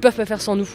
peuvent pas faire sans nous.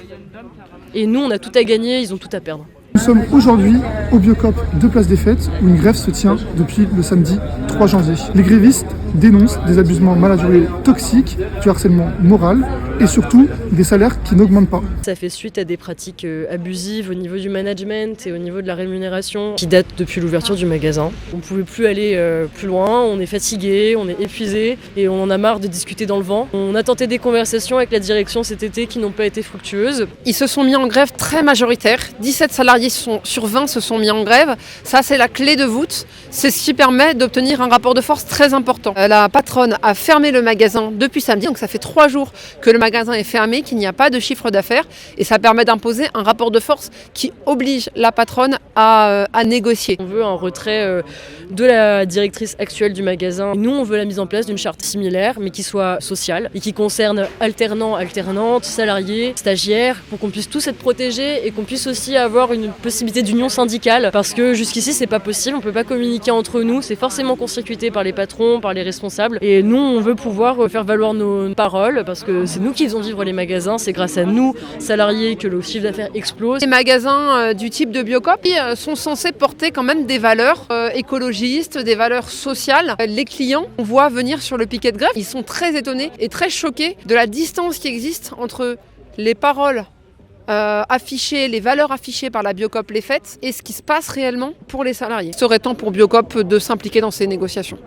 Et nous, on a tout à gagner, ils ont tout à perdre. Nous sommes aujourd'hui au Biocop de Place des Fêtes où une grève se tient depuis le samedi 3 janvier. Les grévistes dénoncent des abusements managériels toxiques, du harcèlement moral et surtout des salaires qui n'augmentent pas. Ça fait suite à des pratiques abusives au niveau du management et au niveau de la rémunération qui datent depuis l'ouverture du magasin. On ne pouvait plus aller plus loin, on est fatigué, on est épuisé et on en a marre de discuter dans le vent. On a tenté des conversations avec la direction cet été qui n'ont pas été fructueuses. Ils se sont mis en grève très majoritaire. 17 salariés sur 20 se sont mis en grève. Ça, c'est la clé de voûte. C'est ce qui permet d'obtenir un rapport de force très important. La patronne a fermé le magasin depuis samedi, donc ça fait 3 jours que le magasin est fermé, qu'il n'y a pas de chiffre d'affaires. Et ça permet d'imposer un rapport de force qui oblige la patronne à négocier. On veut un retrait de la directrice actuelle du magasin. Nous, on veut la mise en place d'une charte similaire, mais qui soit sociale et qui concerne alternants, alternantes, salariés, stagiaires, pour qu'on puisse tous être protégés et qu'on puisse aussi avoir une possibilité d'union syndicale. Parce que jusqu'ici, c'est pas possible, on peut pas communiquer entre nous, c'est forcément court-circuité par les patrons, par les responsables. Et nous, on veut pouvoir faire valoir nos paroles, parce que c'est nous qui faisons vivre les magasins, c'est grâce à nous, salariés, que le chiffre d'affaires explose. Les magasins du type de Biocop sont censés porter quand même des valeurs écologistes, des valeurs sociales. Les clients, on voit venir sur le piquet de grève, ils sont très étonnés et très choqués de la distance qui existe entre les paroles affichées, les valeurs affichées par la Biocop Les Fêtes et ce qui se passe réellement pour les salariés. Il serait temps pour Biocop de s'impliquer dans ces négociations.